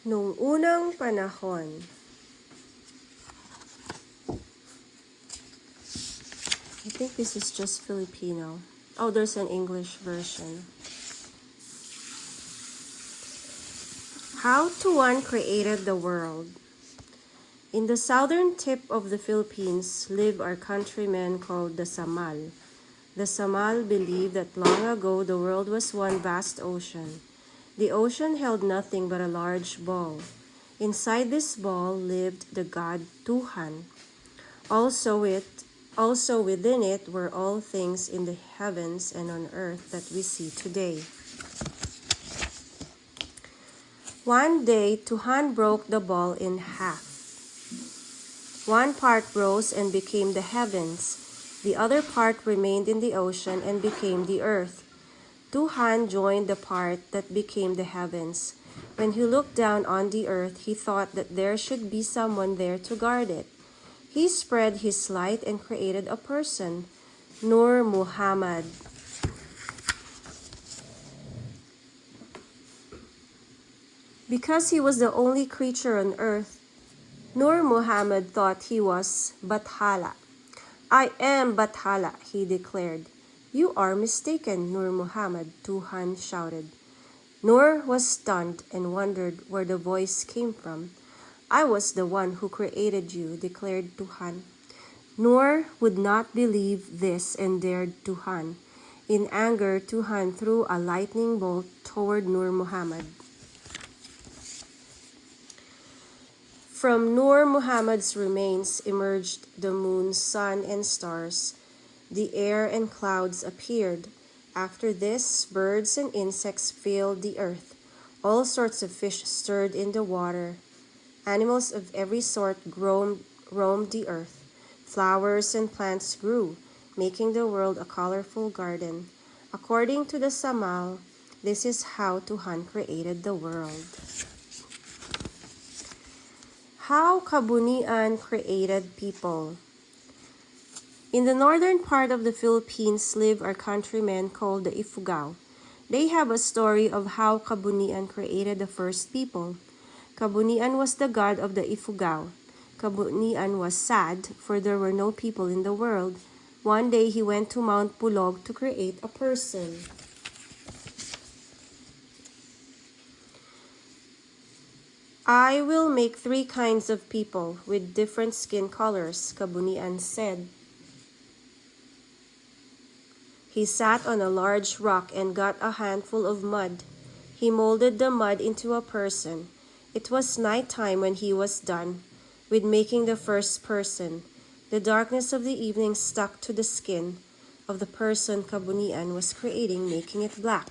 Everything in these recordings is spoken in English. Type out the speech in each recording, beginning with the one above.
Noong unang panahon. I think this is just Filipino. Oh, there's an English version. How Tuan created the world. In the southern tip of the Philippines live our countrymen called the Samal. The Samal believed that long ago the world was one vast ocean. The ocean held nothing but a large ball. Inside this ball lived the god Tuhan. Also within it were all things in the heavens and on earth that we see today. One day, Tuhan broke the ball in half. One part rose and became the heavens. The other part remained in the ocean and became the earth. Tuhan joined the part that became the heavens. When he looked down on the earth, he thought that there should be someone there to guard it. He spread his light and created a person, Nur Muhammad. Because he was the only creature on earth, Nur Muhammad thought he was Bathala. I am Bathala, he declared. You are mistaken, Nur Muhammad, Tuhan shouted. Nur was stunned and wondered where the voice came from. I was the one who created you, declared Tuhan. Nur would not believe this and dared Tuhan. In anger, Tuhan threw a lightning bolt toward Nur Muhammad. From Nur Muhammad's remains emerged the moon, sun, and stars. The air and clouds appeared. After this, birds and insects filled the earth. All sorts of fish stirred in the water. Animals of every sort roamed the earth. Flowers and plants grew, making the world a colorful garden. According to the Samal, this is how Tuhan created the world. How Kabunian created people. In the northern part of the Philippines live our countrymen called the Ifugao. They have a story of how Kabunian created the first people. Kabunian was the god of the Ifugao. Kabunian was sad, for there were no people in the world. One day he went to Mount Pulog to create a person. I will make 3 kinds of people with different skin colors, Kabunian said. He sat on a large rock and got a handful of mud. He molded the mud into a person. It was night time when he was done with making the first person. The darkness of the evening stuck to the skin of the person Kabunian was creating, making it black.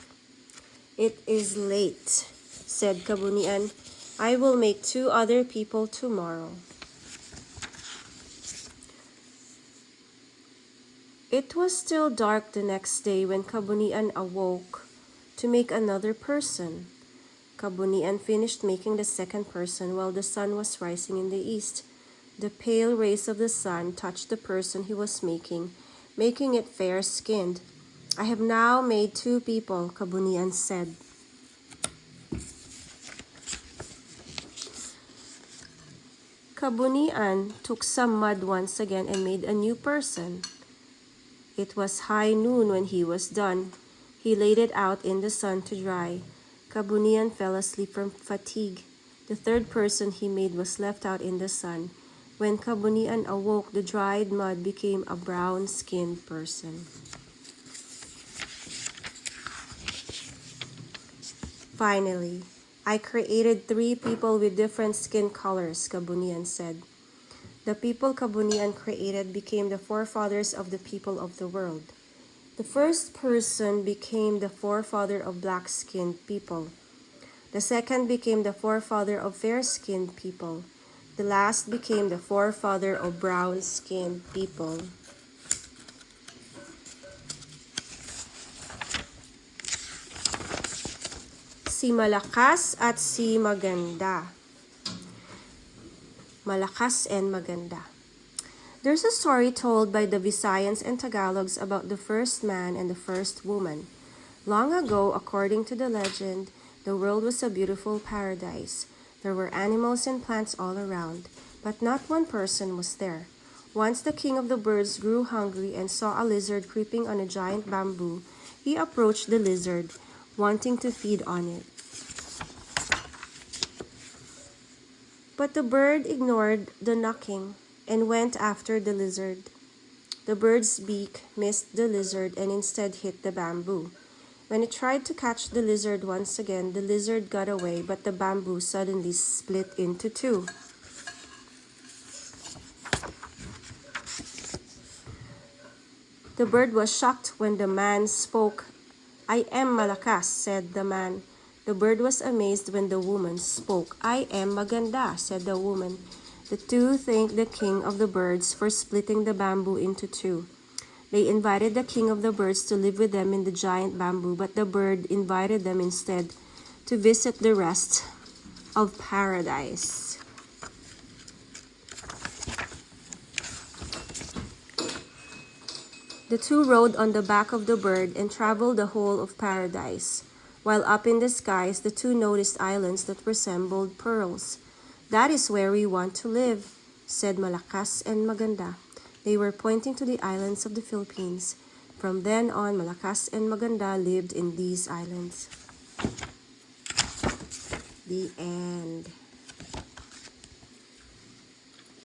It is late, said Kabunian. I will make 2 other people tomorrow. It was still dark the next day when Kabunian awoke to make another person. Kabunian finished making the second person while the sun was rising in the east. The pale rays of the sun touched the person he was making it fair-skinned. I have now made 2 people, Kabunian said. Kabunian took some mud once again and made a new person. It was high noon when he was done. He laid it out in the sun to dry. Kabunian fell asleep from fatigue. The third person he made was left out in the sun. When Kabunian awoke, the dried mud became a brown-skinned person. Finally, I created 3 people with different skin colors, Kabunian said. The people Kabunian created became the forefathers of the people of the world. The first person became the forefather of black-skinned people. The second became the forefather of fair-skinned people. The last became the forefather of brown-skinned people. Si Malakas at si Maganda. Malakas and Maganda. There's a story told by the Visayans and Tagalogs about the first man and the first woman. Long ago, according to the legend, the world was a beautiful paradise. There were animals and plants all around, but not one person was there. Once the king of the birds grew hungry and saw a lizard creeping on a giant bamboo. He approached the lizard, wanting to feed on it. But the bird ignored the knocking and went after the lizard. The bird's beak missed the lizard and instead hit the bamboo. When it tried to catch the lizard once again, the lizard got away, but the bamboo suddenly split into two. The bird was shocked when the man spoke. "I am malakas," said the man. The bird was amazed when the woman spoke. "I am maganda," said the woman. The two thanked the king of the birds for splitting the bamboo into two. They invited the king of the birds to live with them in the giant bamboo, but the bird invited them instead to visit the rest of paradise. The two rode on the back of the bird and traveled the whole of paradise. While up in the skies, the two noticed islands that resembled pearls. "That is where we want to live," said Malakas and Maganda. They were pointing to the islands of the Philippines. From then on, Malakas and Maganda lived in these islands. The end.